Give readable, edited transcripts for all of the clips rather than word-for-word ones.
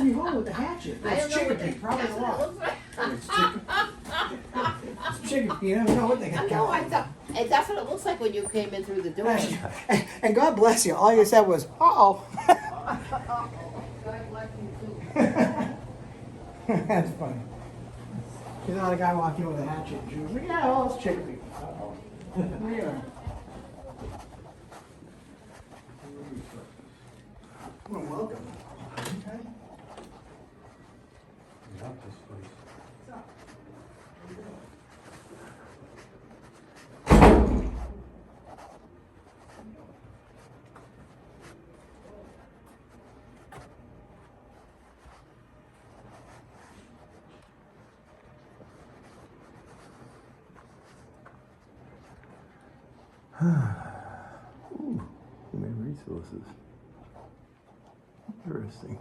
Stevie Wonder with the hatchet. I It's don't know chicken what feet, probably that's a what it lot. looks like. It's chicken. It's chicken feet. You never know what they got No, I coming. thought, that's what it looks like when you came in through the door. And God bless you. All you said was, "Uh-oh." God bless you too. That's funny. You know, the guy walked in with a hatchet and she was like, yeah, well, it's chicken feet. Uh-oh. Yeah. Well, welcome. Okay. Ooh, human resources. Interesting.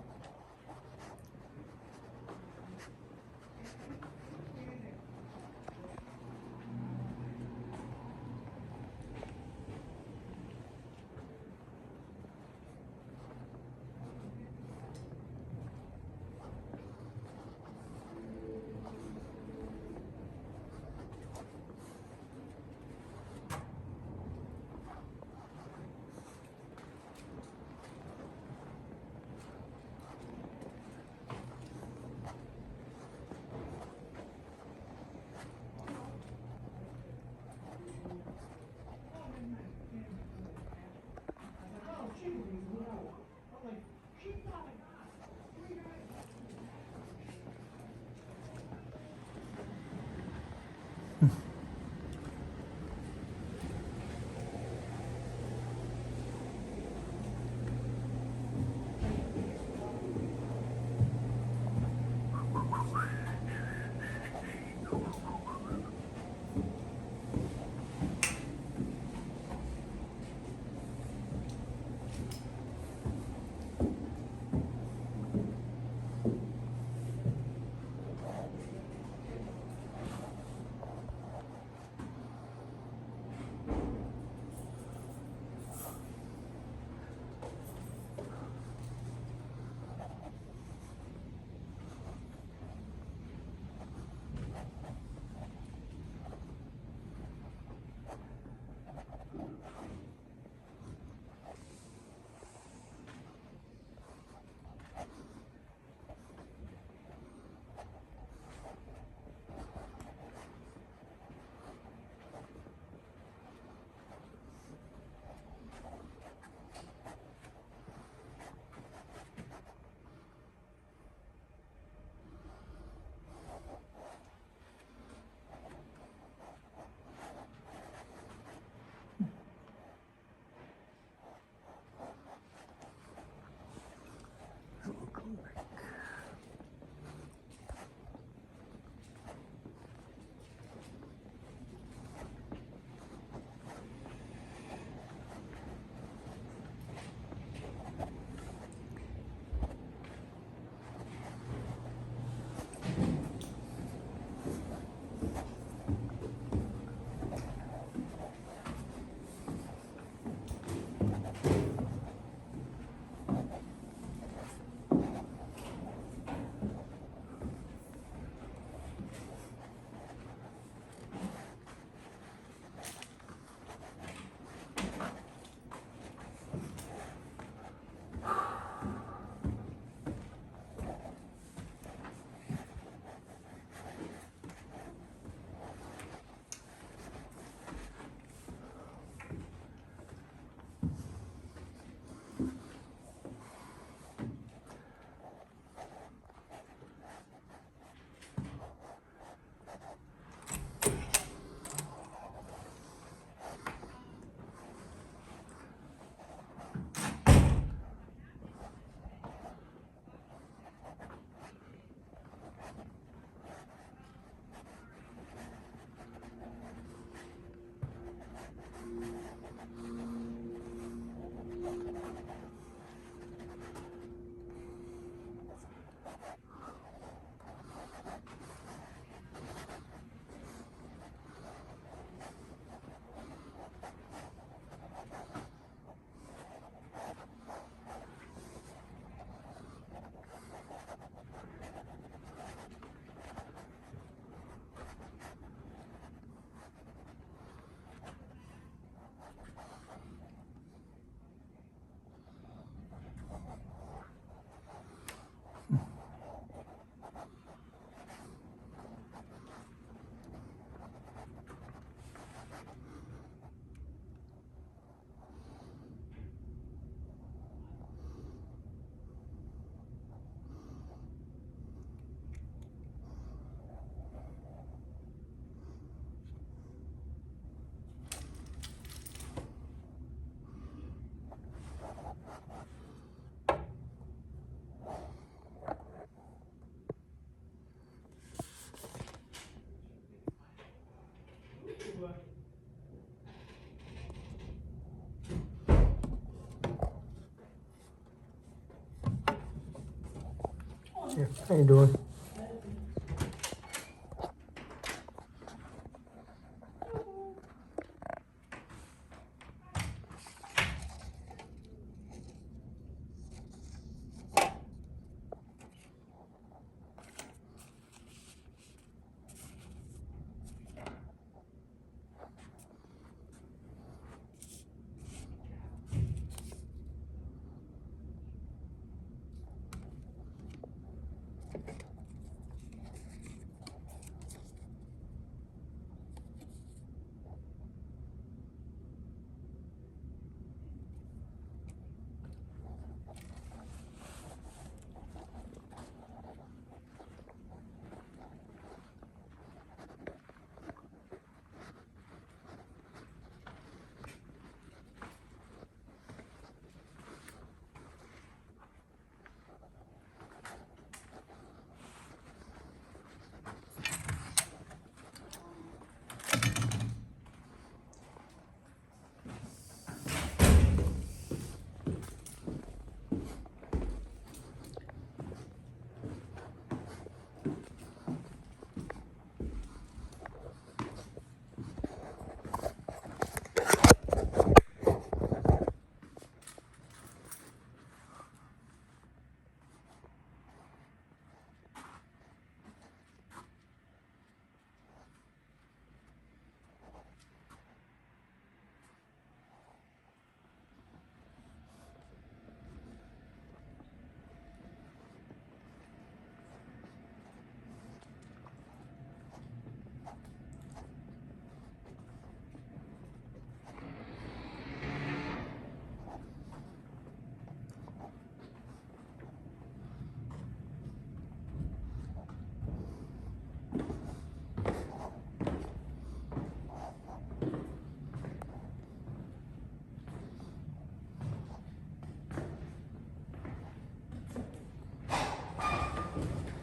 Yeah, how you doing?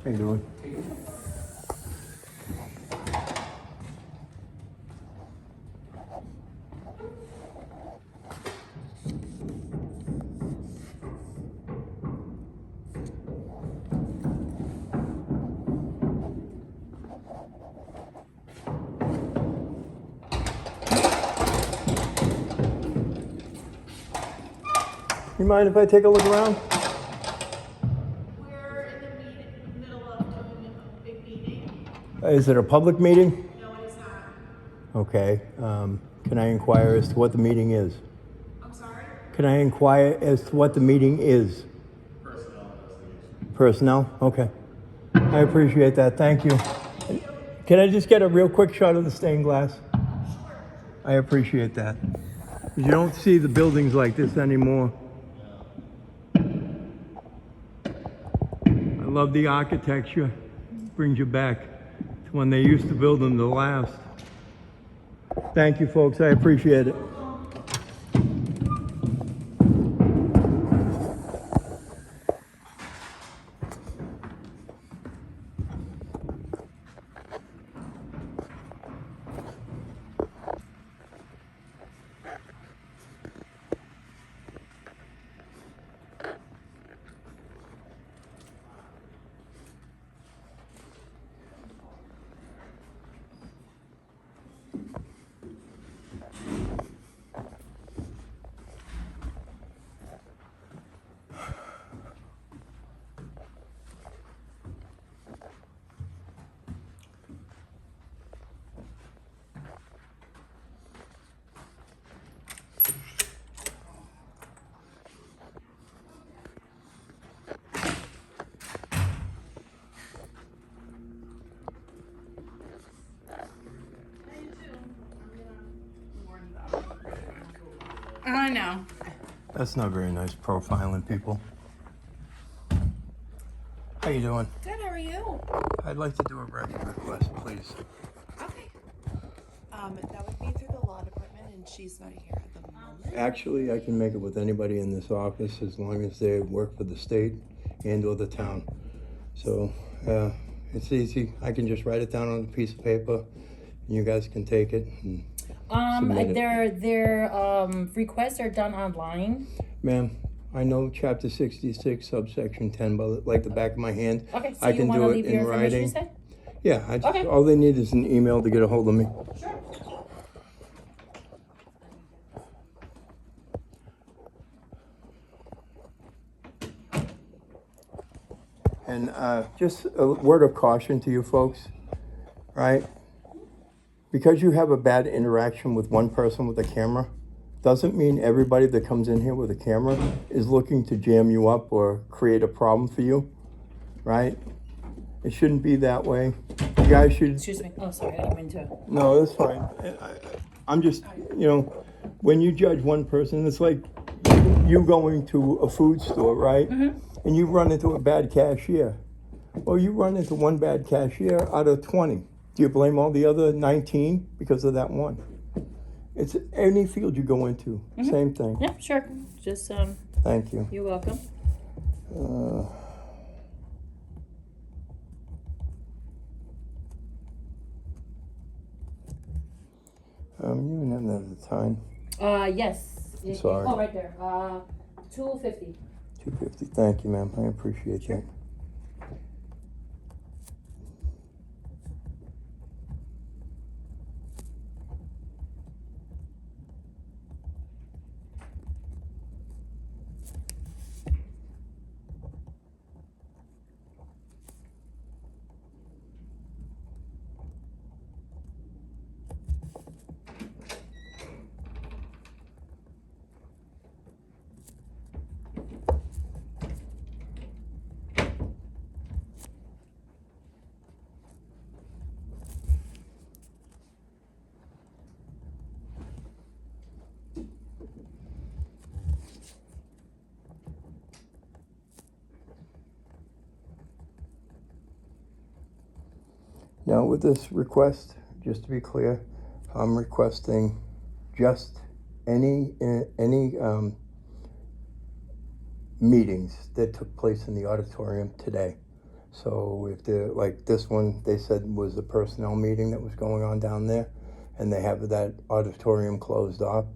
How you doing? You mind if I take a look around? We're in the middle of doing a big meeting. Is it a public meeting? No, it is not. Okay. Can I inquire as to what the meeting is? I'm sorry? Can I inquire as to what the meeting is? Personnel? Okay. I appreciate that. Thank you. Can I just get a real quick shot of the stained glass? Sure. I appreciate that. You don't see the buildings like this anymore. I love the architecture. Brings you back to when they used to build them to last. Thank you, folks. I appreciate it. I know. That's not very nice profiling people. How you doing? Good, how are you? I'd like to do a record request, please. Okay. That would be through the law department and she's not here at the moment. Actually, I can make it with anybody in this office as long as they work for the state and or the town. So, it's easy. I can just write it down on a piece of paper and you guys can take it and submit it. Their requests are done online. Ma'am, I know chapter 66, subsection 10, but like the back of my hand. Okay, so I you can want do to it leave in your information, you writing. said? Yeah, I just, Okay. all they need is an email to get a hold of me. Sure. And just a word of caution to you folks, right? Because you have a bad interaction with one person with a camera, doesn't mean everybody that comes in here with a camera is looking to jam you up or create a problem for you, right? It shouldn't be that way. You guys should. Excuse me. Oh, sorry, I didn't mean to. No, that's fine. I'm just, when you judge one person, it's like you going to a food store, right? And you run into a bad cashier. Well, you run into one bad cashier out of 20. Do you blame all the other 19 because of that one? It's any field you go into, same thing. Yeah, sure. Just, Thank you. you're welcome. You didn't have the time. Yes. Sorry. Oh, right there. 250. 250. Thank you, ma'am. I appreciate that. Now, with this request, just to be clear, I'm requesting just any meetings that took place in the auditorium today. So if they're like this one, they said was a personnel meeting that was going on down there, and they have that auditorium closed off.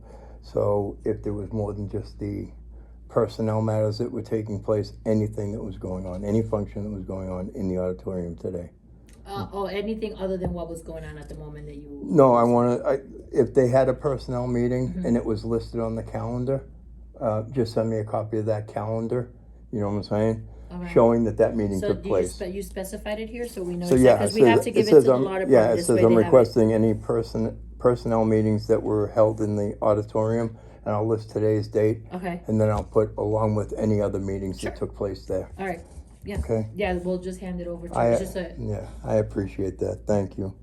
So if there was more than just the personnel matters that were taking place, anything that was going on, any function that was going on in the auditorium today. Or anything other than what was going on at the moment that you... No, I want to, if they had a personnel meeting and it was listed on the calendar, just send me a copy of that calendar, you know what I'm saying? Okay. Showing that meeting So took place. you specified it here, so we know So yeah, because we have to give it to the law department. Yeah, it this says way I'm they have it. requesting any personnel meetings that were held in the auditorium, and I'll list today's date, Okay. and then I'll put along with any other meetings Sure. that took place there. All right. Yeah. Okay. Yeah, we'll just hand it over to you. It's just a... Yeah, I appreciate that. Thank you.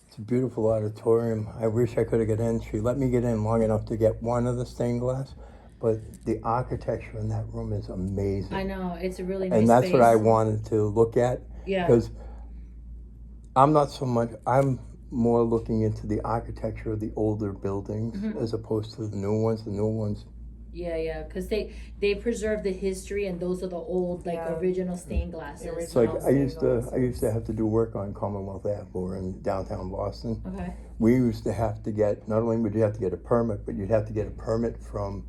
It's a beautiful auditorium. I wish I could have got in. She let me get in long enough to get one of the stained glass, but the architecture in that room is amazing. I know, it's a really nice And that's what I space. wanted to look at. Yeah. Because I'm not so much, I'm more looking into the architecture of the older buildings as opposed to the new ones. The new ones, Yeah, because they preserve the history, and those are the old, like, Yeah. original stained glasses. it's like Original I used to have to do work on Commonwealth Ave or in downtown Boston. Okay. We used to have to get, not only would you have to get a permit, but you'd have to get a permit from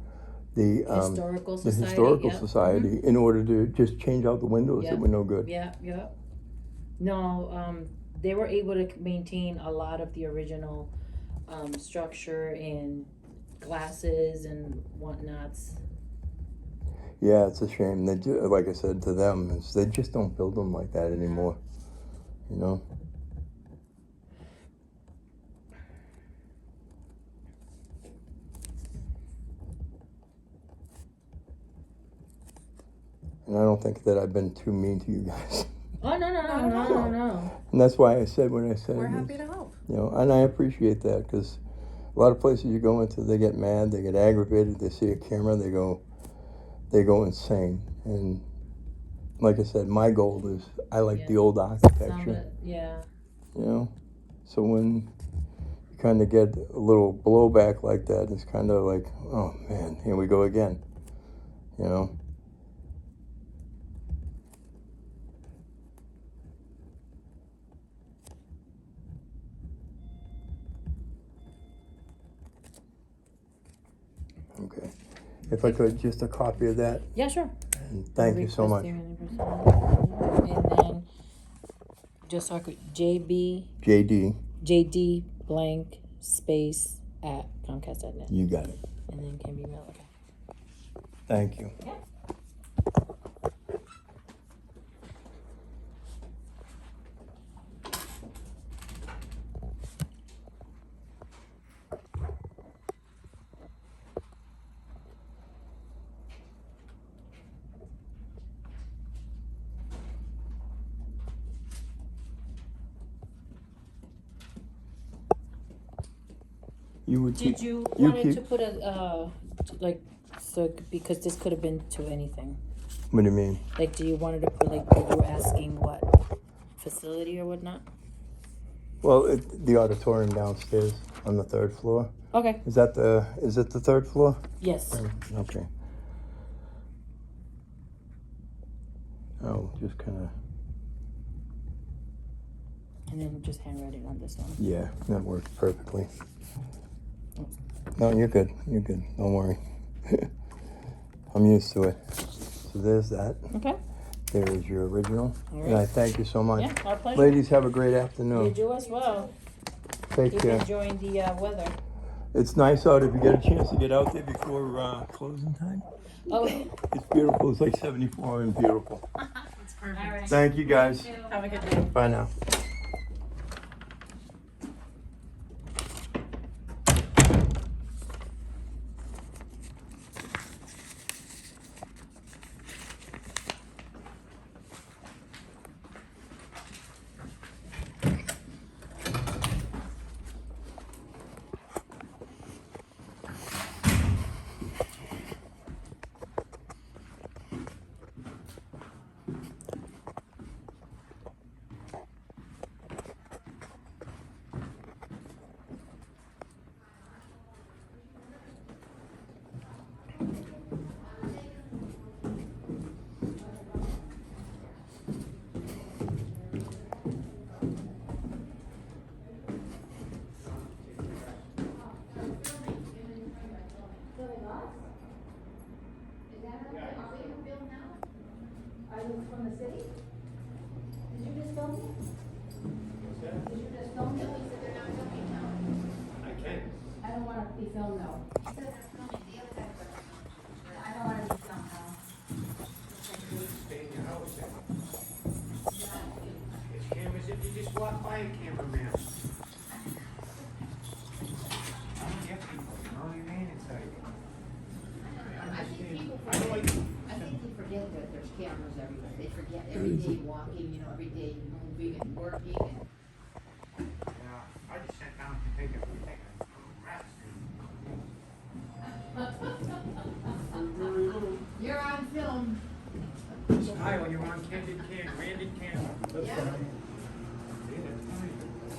the Historical the Society. Historical Yep. Society in order to just change out the windows Yep. that were no good. Yeah. No, they were able to maintain a lot of the original structure and glasses and whatnots. Yeah, it's a shame. They do, like I said to them, is they just don't build them like that anymore. You know. And I don't think that I've been too mean to you guys. Oh, no. And that's why I said when I said We're it happy is, to help. you know, and I appreciate that because A lot of places you go into, they get mad, they get aggravated, they see a camera, they go insane. And like I said, my goal is I like Yeah. the old Some of architecture, it, yeah. you know. So when you kind of get a little blowback like that, it's kind of like, oh man, here we go again, you know. Okay. If I could, just a copy of that. Yeah, sure. And thank you so much. And then, just so I could, JD, JD blank space at Comcast.net. you got it. And then can be emailed, okay. Thank you. Yeah. You would Did keep, you you wanted keep, to put a, like, so, because this could have been to anything. what do you mean? Like, do you wanted to put, like, you were asking what facility or whatnot? Well, the auditorium downstairs on the 3rd floor. Okay. Is it the 3rd floor? Yes. Okay. Oh, just kind of, And then just handwrite it on this one. yeah, that works perfectly. No, you're good. You're good. Don't worry. I'm used to it. So there's that. Okay. There is your original. All And I right. thank you so much. Yeah, our pleasure. Ladies, have a great You afternoon. do as well. Take Keep care. enjoying the weather. It's nice out if you get a chance to get out there before closing time. Oh, It's beautiful. It's like 74 and beautiful. It's perfect. all right. Thank you guys. Have a good day. Bye now. Are you from the city? Did you just film me? Did you just film me? I don't wanna be filmed though. I don't wanna be filmed though. There's cameras if you just walk by a cameraman. I don't get people, you know what I mean? It's like, I think people I don't like, forget, I think they forget that there's cameras everywhere. They forget every day walking, you know, every day moving and working and. I just sat down to take a rest. You're on film. Hi, when you're on candid camera.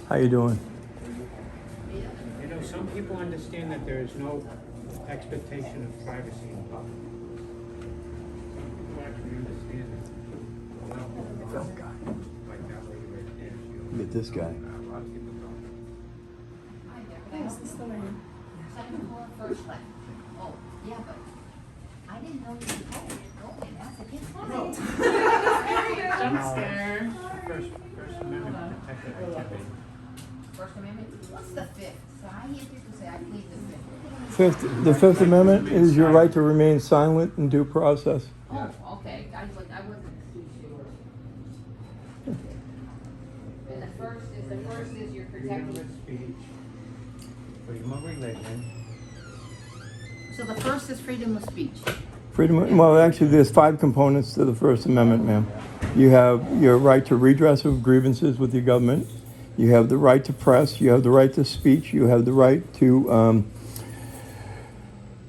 How you doing? You know, some people understand that there is no expectation of privacy in public. Some people actually understand that. Oh, God. Like that lady right there. Look at this guy. A lot of people don't. Thanks, this is the way. Second floor, first left. Oh, yeah, but I didn't know you could go in. That's a good sign. Jump scare. First Amendment protected activity. First Amendment, what's the fifth? So I hear people say I plead the fifth. The Fifth Amendment is your right to remain silent in due process. Oh, okay, I wasn't too sure. And the first is you're Freedom protecting. of speech, freedom of religion. So the first is freedom of speech. Well, actually, there's 5 components to the First Amendment, ma'am. You have your right to redress of grievances with your government. You have the right to press. You have the right to speech. You have the right to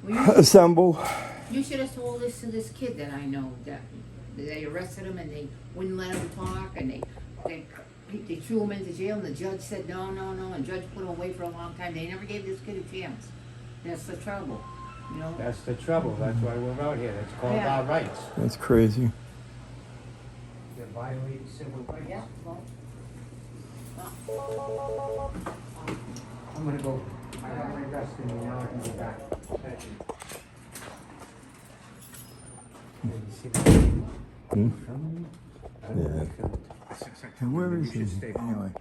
Well, assemble. you should have told this to this kid that I know, that they arrested him and they wouldn't let him talk, and they threw him into jail, and the judge said no, and judge put him away for a long time. They never gave this kid a chance. That's the trouble, you know? That's the trouble, that's why we're out here, that's called Yeah. our rights. That's crazy. They're violating civil rights. Yeah, well, I'm gonna go, I got my rest in me, now I can go back. Thank you. You see that? Hmm? Filming me? I don't Yeah. know if he filmed. And where You is he should stay. anyway?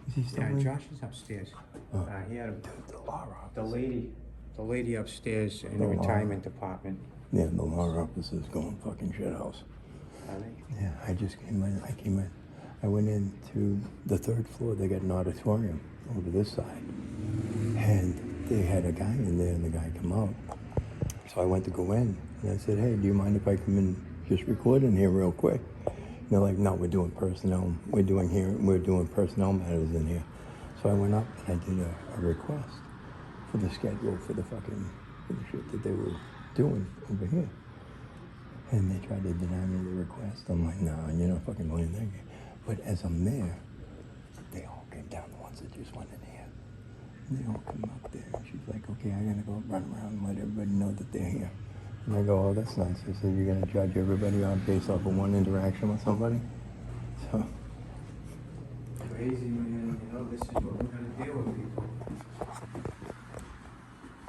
Is he still Yeah, in? Josh is upstairs. Oh. He had The law office. the lady upstairs in the The law. retirement department. Yeah, the law office is going fucking shit house. Are they? Yeah, I just came in. I went into the third floor. They got an auditorium over this side. And they had a guy in there, and the guy come out. So I went to go in, and I said, hey, do you mind if I come in just record in here real quick? And they're like, no, we're doing personnel. We're doing personnel matters in here. So I went up, and I did a request for the schedule for the shit that they were doing over here. And they tried to deny me the request. I'm like, no, you're not fucking playing that game. But as I'm there, they all came down, the ones that just went in here. And they all come up there, and she's like, okay, I'm gonna go run around and let everybody know that they're here. And I go, oh, that's nice. I said, you're gonna judge everybody on based off of one interaction with somebody? So, Crazy, man, you know, this is what we're gonna deal with people.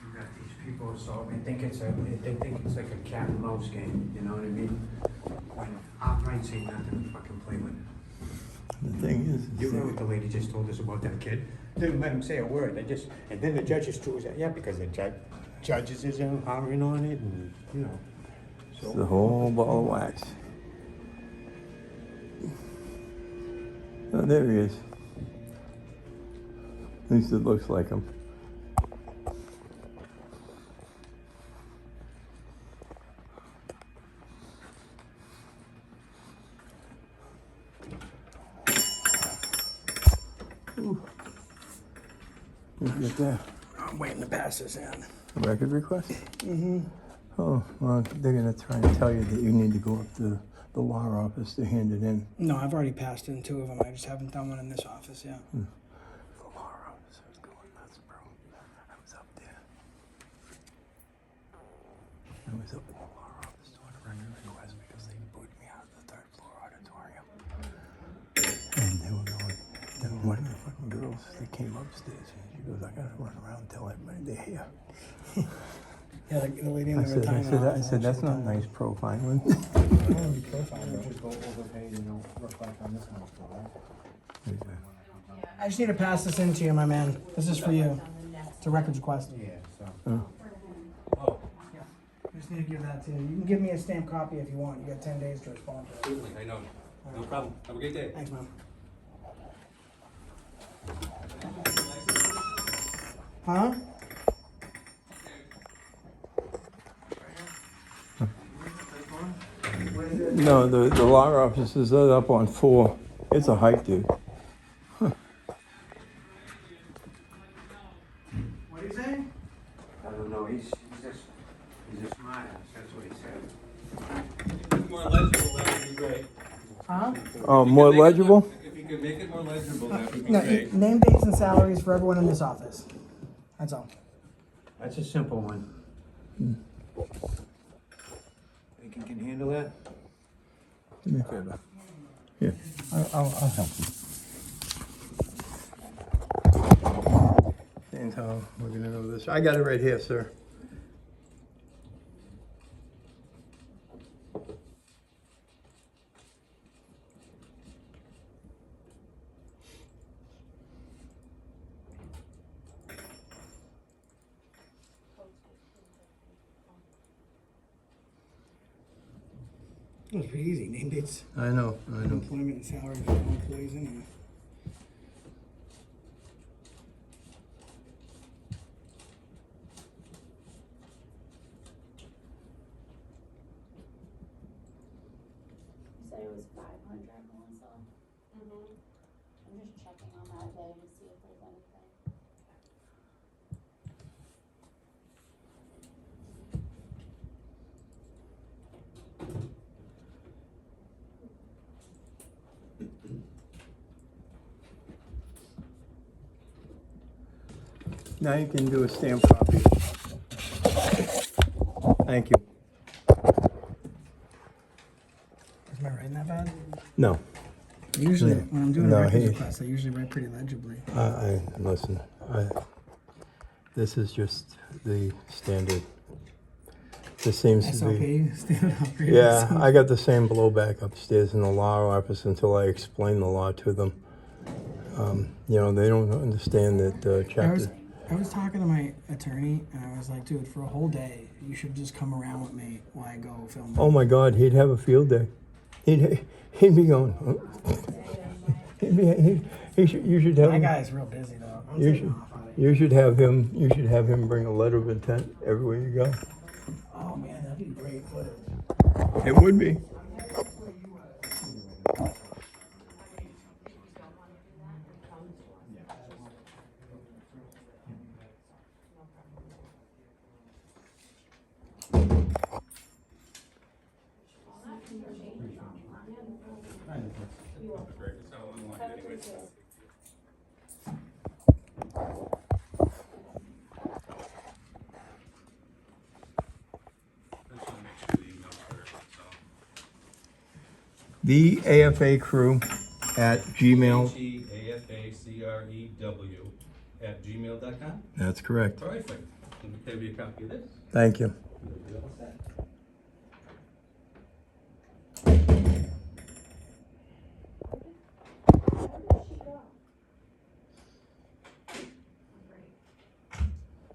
You got these people, so they think it's like a cat and mouse game, you know what I mean? When our rights ain't nothing to fucking play with. the thing is You heard what the lady just told us about that kid? Didn't let him say a word, and then the judges threw his, yeah, because the judges is hammering on it, and, you know. it's the whole ball of wax. Oh, there he is. At least it looks like him. What'd you get there? I'm waiting to pass this in. A record request? Mm-hmm. Oh, well, they're gonna try and tell you that you need to go up to the law office to hand it in. No, I've already passed in 2 of them. I just haven't done one in this office yet. The law office was going nuts, bro. I was up there. I was up in the law office doing a record request because they booted me out of the 3rd floor auditorium. And they were going, then one of the fucking girls, they came upstairs and she goes, I gotta run around and tell everybody they're here. Yeah, the lady in I the said, retirement office, that's she's not retired. nice profiling. I don't wanna be profiled, bro. Just go overpay, you know, reflect on this one, right? I just need to pass this in to you, my man. This is for you. It's a records request. Yeah, so. I just need to give that to you. You can give me a stamped copy if you want. You got 10 days to respond to it. Certainly, I know. No problem. Have a great day. Thanks, man. Huh? No, the law office is up on 4. It's a hike, dude. What are you saying? I don't know, he's just smart, that's what he said. More legible, that would be great. Huh? Oh, more Make it legible? If you could make it more legible, that would be No, great. name, dates, and salaries for everyone in this office. That's all. That's a simple one. Think you can handle that? Do me a favor. Here, I'll help you. And how we're gonna know this. I got it right here, sir. It was pretty easy. Name dates, I know. employment, and salaries for all employees in here. You said it was 500, Melissa? I'm just checking on that day to see if there's anything. Now you can do a stamp copy. Thank you. Am I writing that bad? No, Usually, when I'm doing No, a records he- request, I usually write pretty legibly. listen, this is just the standard. This seems to be. SLP, standard operating Yeah, procedure. I got the same blowback upstairs in the law office until I explain the law to them. You know, they don't understand that I was talking to my attorney, and I was like, dude, for a whole day, you should just come around with me while I go film. Oh my God, he'd have a field day. He'd be going. You should have My him. guy's real busy though. I'm You taking should. off on it. You should have him. You should have him bring a letter of intent everywhere you go. Oh man, that'd be great footage. It would be. The AFA crew at Gmail. HEAFACREW@gmail.com. That's correct. Perfect. Let me give you a copy of this. Thank you. You'll be all set.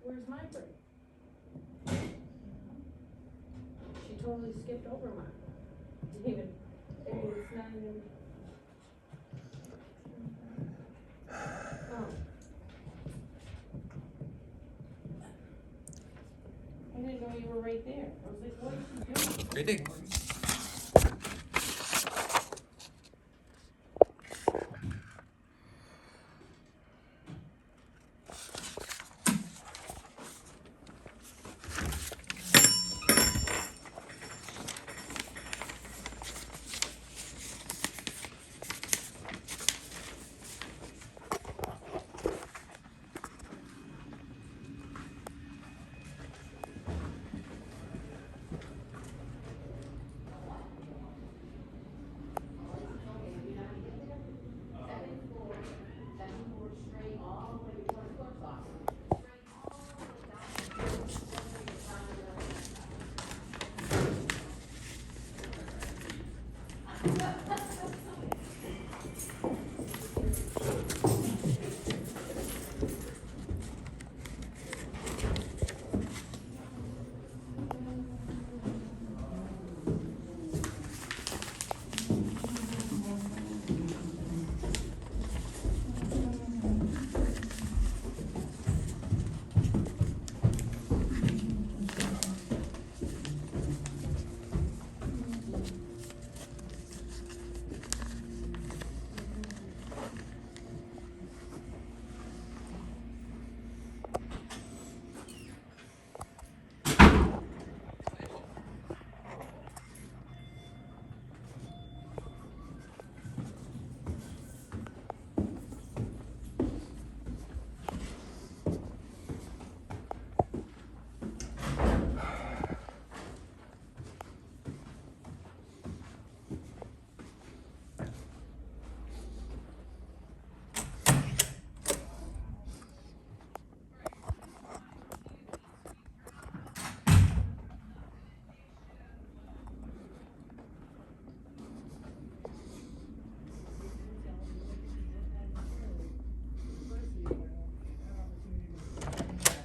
Where's my break? She totally skipped over mine. Didn't even, it's not even. Oh. I didn't know you were right there. I was like, what is she doing? Great day.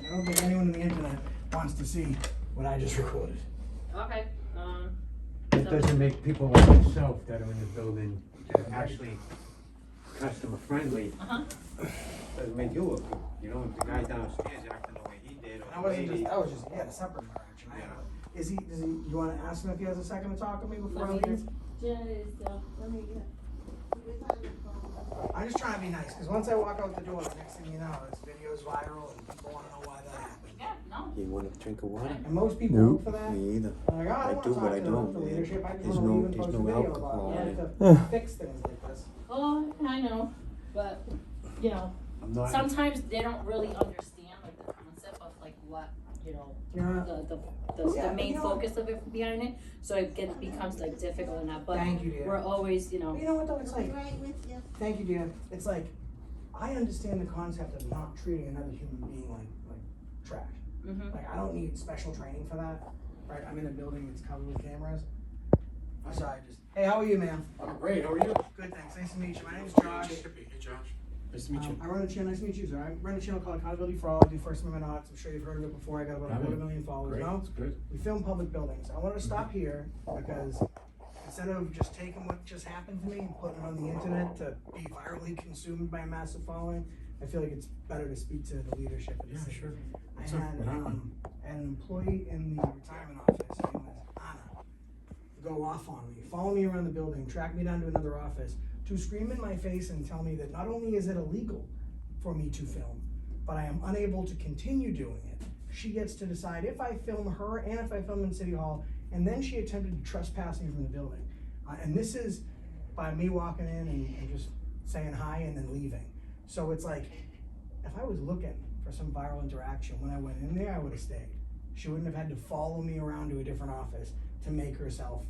I don't think anyone on the internet wants to see what I just recorded. Okay, It doesn't make people like yourself that are in the building actually customer friendly. Doesn't make you look good. You know, if the guy downstairs acting the way he did, or I the wasn't lady. just, I was just, he had a separate interaction. Does he, you wanna ask him if he has a second to talk to me before I leave? Jen is, let me get. I I'm just trying to be nice, because once I walk out the door, the next thing you know, this video's viral and people wanna know why that happened. Yeah, no. You want a drink of water? And most people Nope. look for that. Me either. Like, oh, I I don't do, wanna but talk I to don't, the man. leadership, I just There's wanna no- leave and there's post a no video alcohol about in it. it. I have to fix things like this. Oh, I know, but, you know, I'm not. sometimes they don't really understand like the concept of like what, you know, Yeah. Yeah, the main you know what? focus of it behind it, so it becomes like difficult and that, but Thank you, dear. we're always, you know. But you know what though, it's like, Right with you. thank you, dear. It's like, I understand the concept of not treating another human being like trash. Mhm. Like, I don't need special training for that, right? I'm in a building that's covered with cameras. So I just, hey, how are you, man? I'm great, how are you? Good, thanks. Nice to meet you. My name's Josh. Hey Josh, nice to meet you. I run a channel, nice to meet you, sir. I run a channel called Accountability for All. I do First Amendment audits. I'm sure you've heard of it before. I got about a Haven't. 250,000 followers Great, now. it's good. We film public buildings. I wanted to stop here because instead of just taking what just happened to me and putting it on the internet to be virally consumed by a massive following, I feel like it's better to speak to the leadership of the Yeah, city. sure. I What's up? had, What happened? an employee in the retirement office, her name was Anna, go off on me, follow me around the building, track me down to another office, to scream in my face and tell me that not only is it illegal for me to film, but I am unable to continue doing it. She gets to decide if I film her and if I film in City Hall, and then she attempted to trespass me from the building. And this is by me walking in and just saying hi and then leaving. So it's like, if I was looking for some viral interaction when I went in there, I would have stayed. She wouldn't have had to follow me around to a different office to make herself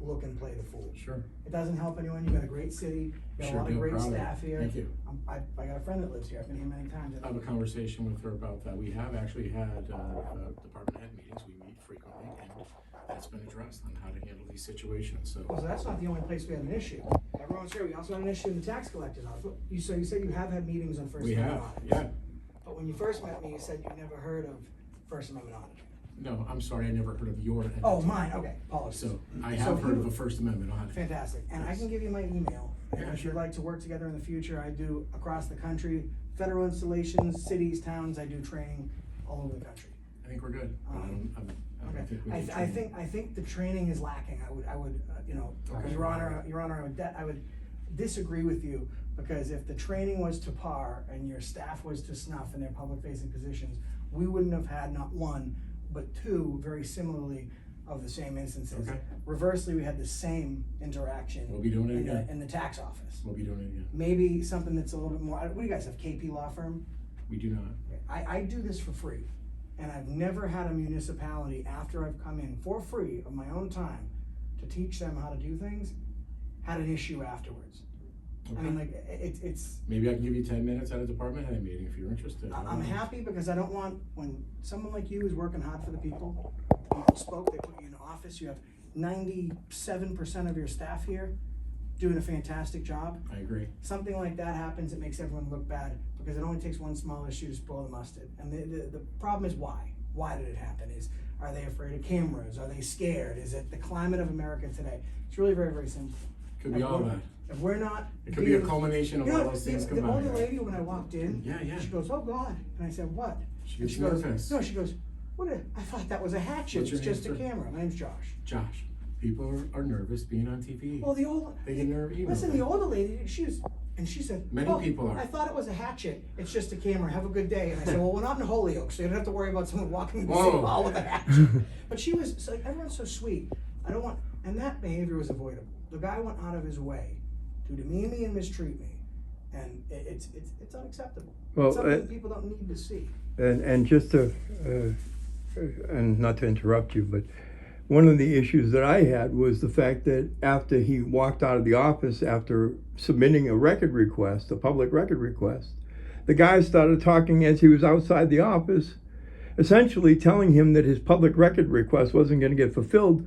look and play the fool. Sure. It doesn't help anyone. You got a great city. You got Sure a lot of do, great proud of you. staff here. Thank you. I got a friend that lives here. I've been here many times. I have a conversation with her about that. We have actually had, department head meetings, we meet frequently, and that's been addressed on how to handle these situations, so. Well, so that's not the only place we had an issue. Everyone's here. We also had an issue in the tax collector's office. So you said you have had meetings on First We Amendment have, audits. yeah. But when you first met me, you said you never heard of First Amendment audit. No, I'm sorry, I never heard of your entity. Oh, mine. Okay, apologies. So, I So have heard you- of a First Amendment audit. Fantastic. And I can give you my email. And Yeah, if you'd sure. like to work together in the future, I do across the country, federal installations, cities, towns. I do training all over the country. I think we're good. I don't Okay. think we I, need I training. think the training is lacking. I would, you know, Okay. Your Honor, I would disagree with you, because if the training was to par and your staff was to snuff in their public-facing positions, we wouldn't have had not one, but two very similarly of the same instances. Okay. Reversely, we had the same interaction. We'll be doing it in the- again. in the tax office. We'll be doing it again. Maybe something that's a little bit more. What do you guys have? KP Law Firm? We do not. I do this for free, and I've never had a municipality, after I've come in for free of my own time to teach them how to do things, had an issue afterwards. I mean, like, it's, Maybe I can give you 10 minutes at a department head meeting if you're interested. I'm happy, because I don't want, when someone like you is working hard for the people, you spoke, they put you in office, you have 97% of your staff here doing a fantastic job. I agree. Something like that happens, it makes everyone look bad, because it only takes one small issue to spoil the mustard. And the problem is why? Why did it happen? Are they afraid of cameras? Are they scared? Is it the climate of America today? It's really very, very simple. Could be all that. If we're not It could be a being- culmination of You all know, those things the combined. older lady, when I walked in, Yeah. she goes, "Oh God," and I said, "What?" She And gets goes, nervous. "No," she goes, I thought that was a hatchet. What's your It's just name, a sir? camera. My name's Josh. Josh, people are nervous being on TV. Well, the older, They get nervous. You know listen, that. the older lady, she said, Many "Oh, people are. I thought it was a hatchet. It's just a camera. Have a good day." And I said, "Well, we're not in Holyoke, so you don't have to worry about someone walking into the city Whoa. hall with a hatchet." But she was so, like, everyone's so sweet. I don't want, and that behavior was avoidable. The guy went out of his way to demean me and mistreat me, and it's unacceptable. Well, It's something people don't need to see. And just to, and not to interrupt you, but one of the issues that I had was the fact that after he walked out of the office after submitting a record request, a public record request, the guy started talking as he was outside the office, essentially telling him that his public record request wasn't going to get fulfilled.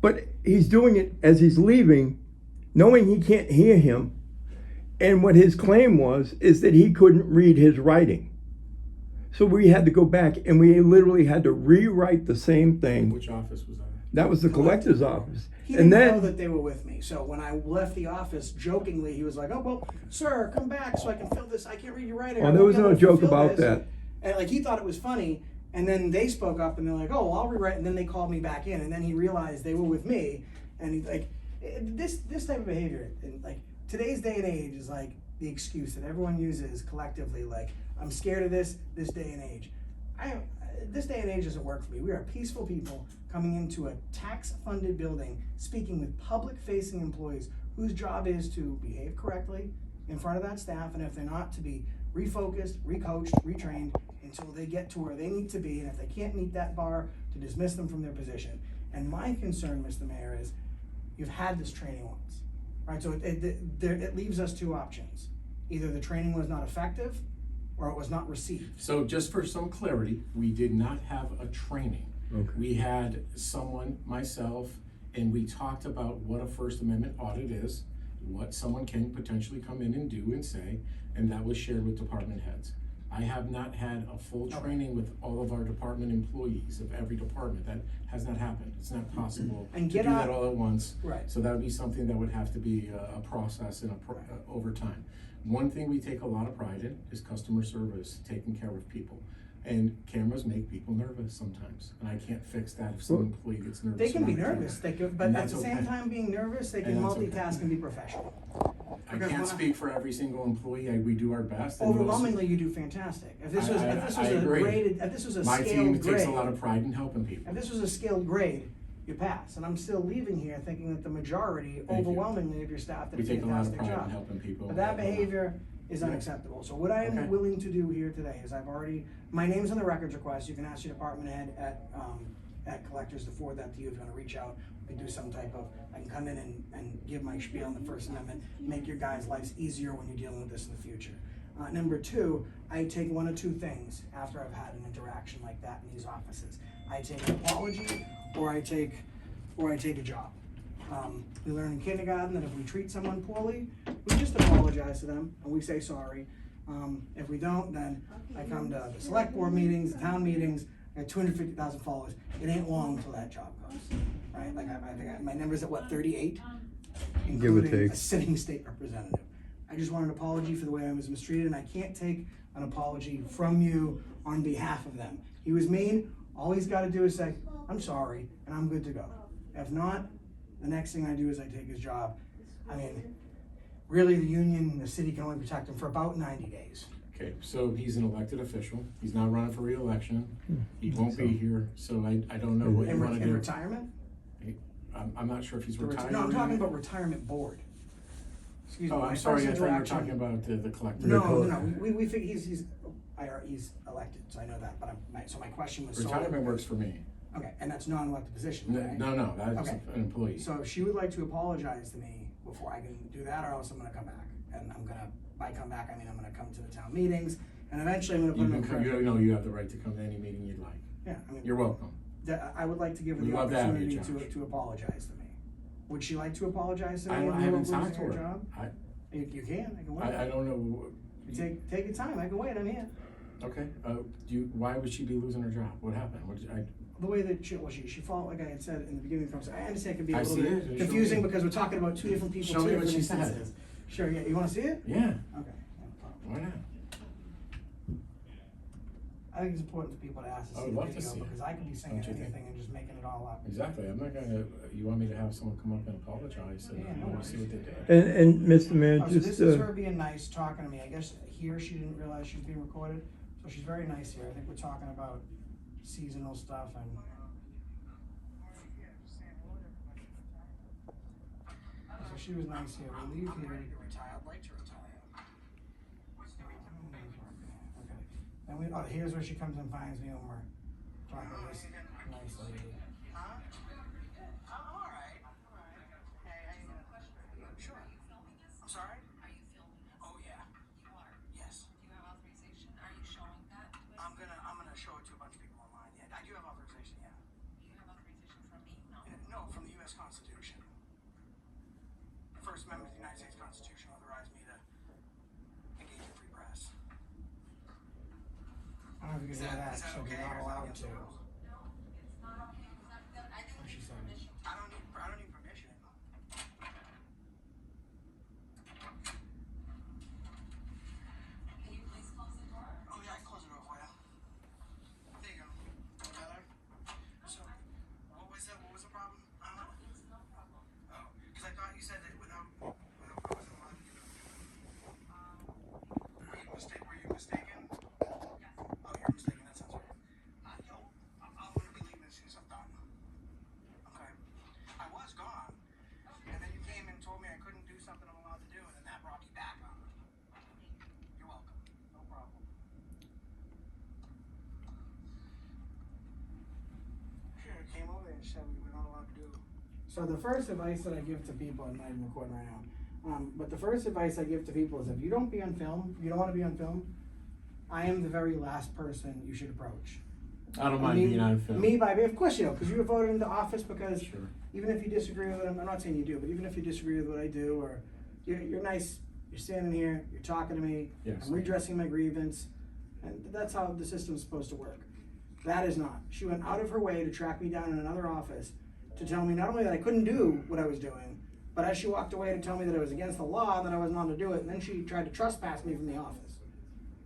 But he's doing it as he's leaving, knowing he can't hear him. And what his claim was is that he couldn't read his writing. So we had to go back and we literally had to rewrite the same thing. Which office was that? That was the collector's office. He And didn't know then, that they were with me. So when I left the office, jokingly, he was like, "Oh, well, sir, come back so I can fill this. I can't read your writing. oh, I there won't was be able no to joke fulfill about this." that. And like, he thought it was funny. And then they spoke up and they're like, "Oh, well, I'll rewrite." And then they called me back in. And then he realized they were with me. And he's like, this type of behavior, and like, today's day and age is like the excuse that everyone uses collectively, like, I'm scared of this day and age. This day and age doesn't work for me. We are peaceful people coming into a tax-funded building, speaking with public-facing employees whose job is to behave correctly in front of that staff, and if they're not, to be refocused, recoached, retrained until they get to where they need to be, and if they can't meet that bar, to dismiss them from their position. And my concern, Mr. Mayor, is you've had this training once, right? So it leaves us two options. Either the training was not effective, or it was not received. So just for some clarity, we did not have a training. Okay. We had someone, myself, and we talked about what a First Amendment audit is, what someone can potentially come in and do and say, and that was shared with department heads. I have not had a full training with all of our department employees of every department. That has not happened. It's not possible And to get do that out- all at once. Right. So that would be something that would have to be a process and over time. One thing we take a lot of pride in is customer service, taking care of people. And cameras make people nervous sometimes, and I can't fix that if some employee gets nervous. They can be around a nervous, camera. but And at that's the same okay. time, being nervous, they can And that's okay. multitask and be professional. I Because can't when speak for every single employee. We do our best. and those- Overwhelmingly, you do fantastic. If this was, if this I was a agree. graded, if this was a My team scaled takes grade, a lot of pride in helping people. if this was a scaled grade, you pass. And I'm still leaving here thinking that the majority, Thank you. overwhelmingly of your staff did We a take a lot of fantastic pride in job. helping people. But that behavior is Yeah. unacceptable. So what I am Okay. willing to do here today is my name's on the records request. You can ask your department head at collectors to forward that to you if you wanna reach out. We can do some type of, I can come in and give my spiel on the First Amendment, make your guys' lives easier when you're dealing with this in the future. Number two, I take one of two things after I've had an interaction like that in these offices. I take an apology, or I take a job. We learn in kindergarten that if we treat someone poorly, we just apologize to them and we say sorry. If we don't, then I come to the select board meetings, the town meetings, I got 250,000 followers. It ain't long until that job goes, right? Like I think my number's at what, 38? Give or Including take. a sitting state representative. I just want an apology for the way I was mistreated, and I can't take an apology from you on behalf of them. He was mean, all he's gotta do is say, I'm sorry, and I'm good to go. If not, the next thing I do is I take his job. I mean, really, the union, the city can only protect him for about 90 days. Okay, so he's an elected official. He's not running for reelection. He won't be here, so I don't know what you In wanna do. retirement? I'm not sure if he's retired. No, I'm talking about retirement board. Excuse me. Oh, my I'm sorry, first I thought you were interaction- talking about the collector. No, we think he's elected, so I know that, but so my question was. solely- Retirement works for me. Okay, and that's non-elected position, No, right? no, that's Okay. an employee. So if she would like to apologize to me before I can do that, or else I'm gonna come back. And by come back, I mean I'm gonna come to the town meetings, and eventually I'm gonna put You him can in come, prison. you have the right to come to any meeting you'd like. Yeah, I mean, You're welcome. I would like to give her We'd the love to have you, opportunity Josh. to apologize to me. Would she like to apologize to me? I in lieu haven't of talked to losing her. job? You can, I can wait. I don't know. Take your time, I can wait, I'm here. Okay, why would she be losing her job? What happened? The way that she fought, like I had said in the beginning of the conversation, I understand it can be a I little see bit it. Show confusing me. because we're talking about two different people, Show two me what different she said. instances. Sure, yeah, you wanna see it? Yeah, Okay. why not? I think it's important for people to ask to I see would the love to video, see it. because I could be saying Don't you think? anything and just making it all up. Exactly, I'm not gonna, you want me to have someone come up and apologize and Yeah, I no wanna see what worries. they did? And Mr. Mayor, Oh, so just, this is her being nice, talking to me. I guess here she didn't realize she was being recorded, so she's very nice here. I think we're talking about seasonal stuff and. So she was nice here. We leave here. I'd like to retire. Okay. Then here's where she comes and finds me when we're talking to this nice lady. Sure. I'm sorry? Are you filming this? Oh, yeah. You are. Yes. Do you have authorization? Are you showing that to us? I'm gonna show it to a bunch of people online. Yeah, I do have authorization, yeah. You have authorization from me? No. No, from the US Constitution. The First Amendment of the United States Constitution authorized me to engage in free press. I don't know if you can hear that, so you're not allowed to. No, it's not okay. It's not good. I didn't What she need said. permission. I don't need permission. Can you please close the door? Oh yeah, I can close it off for you. There you go. Better? So, what was the problem? No, it's no problem. Oh, because I thought you said that without I wasn't allowed to said we're not allowed to do. So the first advice that I give to people, I'm not even recording right now, but the first advice I give to people is if you don't be on film, if you don't wanna be on film, I am the very last person you should approach. I don't mind being on film. Me, of course you know, because you were voted into office because Sure. even if you disagree with it, I'm not saying you do, but even if you disagree with what I do, or you're nice, you're standing here, you're talking to me, Yes. I'm redressing my grievance, and that's how the system's supposed to work. That is not. She went out of her way to track me down in another office to tell me not only that I couldn't do what I was doing, but as she walked away to tell me that it was against the law and that I wasn't allowed to do it, and then she tried to trespass me from the office.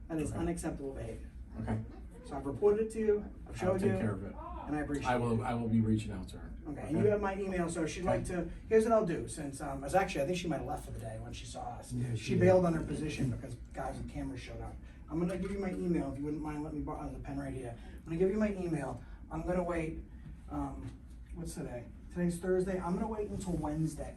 That is Okay. unacceptable behavior. Okay. So I've reported it to you, I've I'll showed take you, care of it. and I appreciate I it. will be reaching out to her. Okay, and you have my email, so if she'd like to, here's what I'll do, since, I think she might have left for the day when she saw us. Yeah, She bailed on her position because guys with cameras showed up. I'm gonna give you my email, if you wouldn't mind letting me borrow the pen right here. I'm gonna give you my email, I'm gonna wait, what's today? Today's Thursday, I'm gonna wait until Wednesday.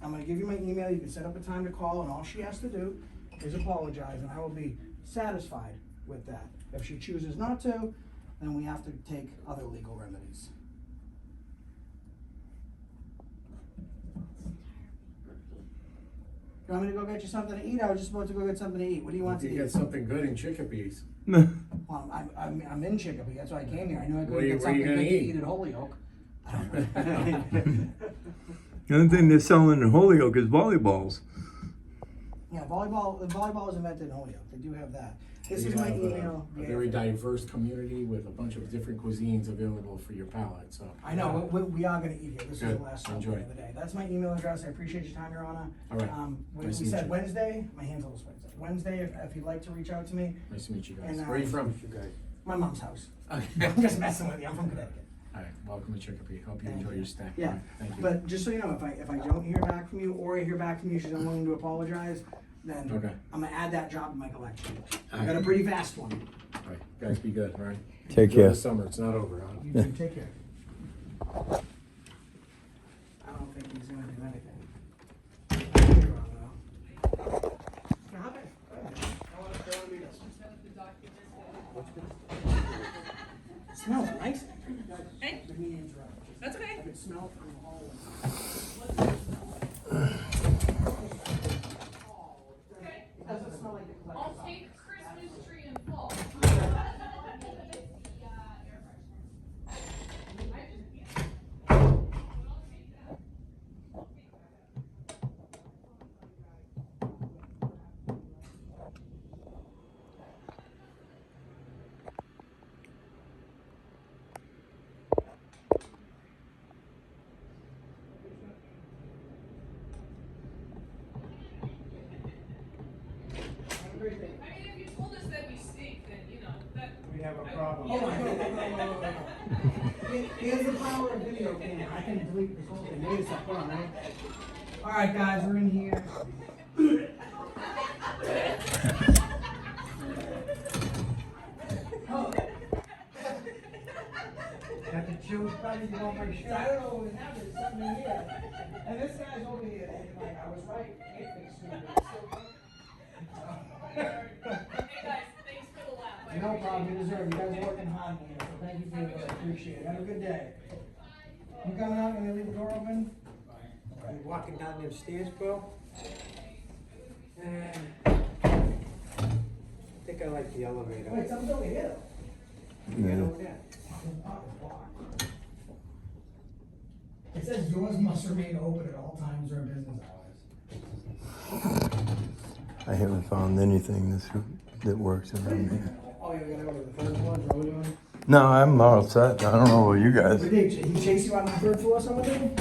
I'm gonna give you my email, you can set up a time to call, and all she has to do is apologize, and I will be satisfied with that. If she chooses not to, then we have to take other legal remedies. You want me to go get you something to eat? I was just about to go get something to eat. What do you want to You eat? get something good in Chickapees. Well, I'm in Chicopee, that's why I came here. I knew I Where could you- get where you something good gonna to eat? eat at Holyoke. The only thing they're selling in Holyoke is volleyballs. Yeah, volleyball was invented in Holyoke. They do have that. This We is my have email. A very diverse community with a bunch of different cuisines available for your palate, so. I know, we are gonna eat here. This is the Good. last stop of Enjoy. the day. That's my email address. I appreciate your time, Your Honor. All right. We Nice to meet said you. Wednesday, my hand's a little sweaty. Wednesday, if you'd like to reach out to me, Nice to meet you guys. And, Where are you from? my mom's house. Okay. I'm just messing with you. I'm from Connecticut. All right, welcome to Chicopee. Hope you Thank enjoy you. your stay. Yeah, All right, Thank you. but just so you know, if I don't hear back from you, or I hear back from you, she's unwilling to apologize, then Okay. I'm gonna add that job to my collection. I All got a right. pretty vast one. All right, guys, be good, all right? Take Enjoy care. the summer, it's not over, huh? You too, take care. I don't think he's gonna do anything. Now, hop in. Go ahead. I wanna read this. Smells nice. Hey. Let me interrupt. That's okay. I can smell it from the hallway. It doesn't smell like the collector's I'll office. take Christmas tree in fall. Have a great day. I mean, if you told us that we stink, then, you know, that. We have a problem. Oh my God. Here's the power of video camera. I can delete this whole thing. Maybe it's not fun, right? All right, guys, we're in here. Oh. Got the chills, buddy, you want my I don't know what happened. Something in here. And this guy's over here. and, Like, I was right. It makes me Hey guys, thanks for the laugh. I No appreciate problem, it. you deserve it. You guys are working hard here, so thank you for your work. I appreciate it. Have a good day. You coming out? Gonna leave the door open? You walking down them stairs, bro? I think I like the elevator. Wait, something's over here. You got over there? It says doors must remain open at all times during business hours. I haven't found anything that works around here. Oh, you're gonna go to the third floor, is that what we're doing? No, I'm all set. I don't know about you guys. But he chased you out on the third floor, someone did?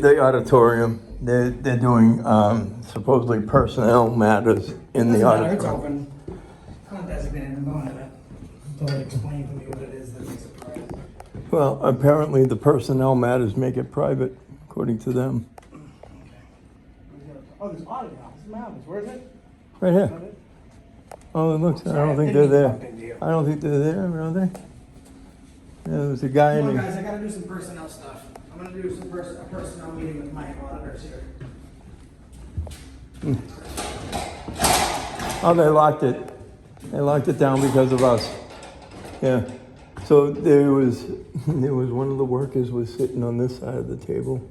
The auditorium, they're doing supposedly personnel matters in the Doesn't matter, it's auditorium. open. It's not designated, I'm going to it. Until they explain to me what it is that makes it private. Well, apparently the personnel matters make it private, according to them. Oh, there's audio, this matters, where is it? Right Is here. that it? Oh, it looks, I Sorry, don't think didn't they're mean to there. bump into you. I don't think they're there, are they? Yeah, there's a guy Come on, in guys, I gotta do some personnel stuff. I'm gonna do some a personnel meeting with my auditors here. Oh, they locked it. They locked it down because of us. Yeah. So there was one of the workers was sitting on this side of the table,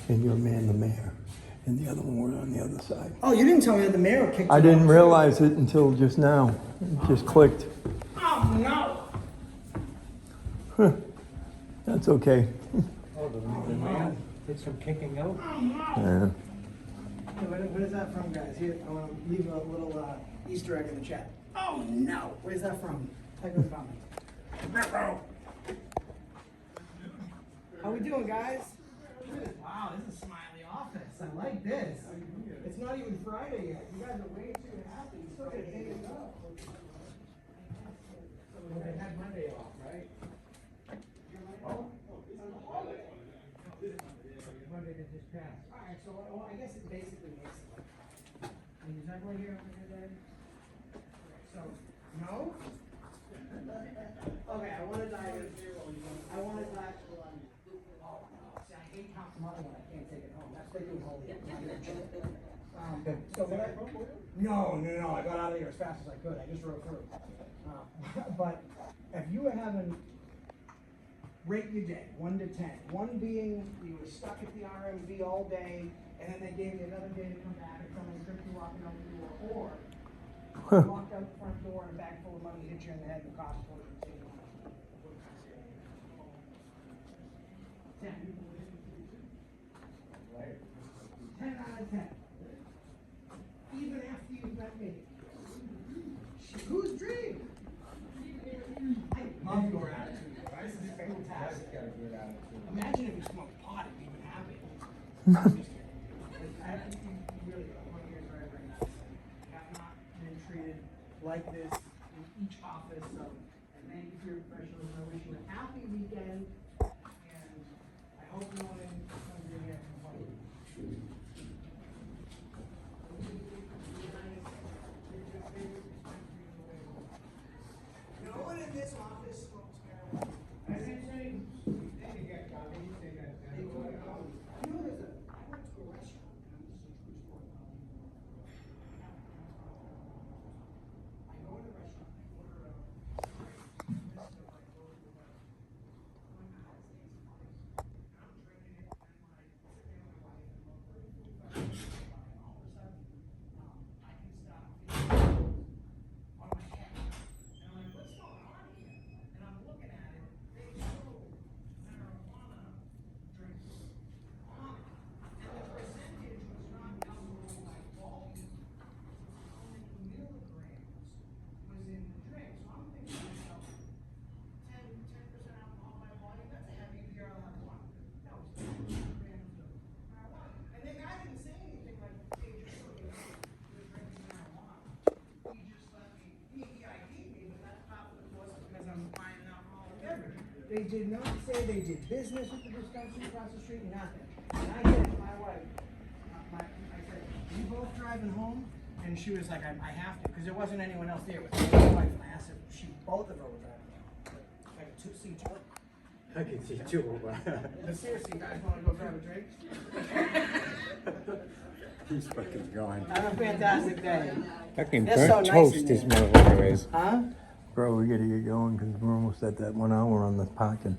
and your man, the mayor, and the other one were on the other side. Oh, you didn't tell me that the mayor kicked you I didn't out. realize it until just now. It just clicked. Oh, no. That's okay. Oh, the man did some kicking out? Yeah. What is that from, guys? Here, I want to leave a little Easter egg in the chat. Oh, no. Where's that from? Type in the comments. How we doing, guys? Wow, this is a smiley office. I like this. It's not even Friday yet. You guys are way too happy. You still gotta take it up. They had Monday off, right? Monday that just passed. All right, so well, I guess it basically makes it like. Is everyone here on your day? Okay, so no. Okay, I want to dive in. I want to dive. Oh, see, I hate Top Mother when I can't take it home. That's what they do in Holyoke. So what No, I got out of here as fast as I could. I just rode through. But if you were having, rate your day, 1 to 10. 1 being you were stuck at the RMV all day, and then they gave you another day to come back and someone tripped you walking out the door, or you walked out the front door and a bag full of money hit you in the head and cost you 10. 10 out of 10. Even after you've met me. Whose dream? I love your attitude. This is fantastic. Imagine if you smoked pot and even happy. I'm just kidding. I really, I want to hear very, very nice. Have not been treated like this in each office, so and thank you for your professionalism. I wish you a happy weekend, and I hope no one comes in here and complains. No one in this office smokes marijuana. I didn't say. They get coffee. They got. They put it on. You know, I went to a restaurant. And this is a true story. I go in the restaurant. I order a. They did not say they did business with the dispensary across the street, nothing. And I said to my wife, I said, you both driving home? And she was like, I have to, because there wasn't anyone else there with my wife. And I asked if both of her were driving home. I could see two. I can see two. But seriously, you guys want to go grab a drink? He's fucking gone. Have a fantastic day. Fucking They're so burnt nice toast in this here. motherfucker is. Huh? Bro, we gotta get going because we're almost at that 1 hour on the parking.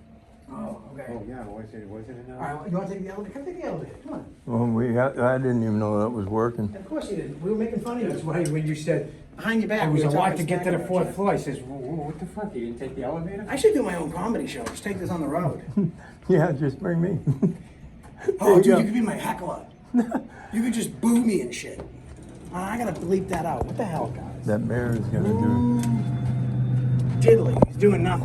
Oh, okay. Oh, yeah, was it All enough? right, well, you want to take the elevator? Come take the elevator. Come on. Well, I didn't even know that was working. Of course you didn't. We were making fun of you. That's why when you said Behind your back. it we was were a lot talking to get to smack the about you. 4th floor, I says, what the fuck, you didn't take the elevator? I should do my own comedy show. Just take this on the road. Yeah, just bring me. Oh, you dude, go. you could be my heckler. You could just boo me and shit. I gotta bleep that out. What the hell, guys? That mayor is gonna do. Diddly. He's doing nothing.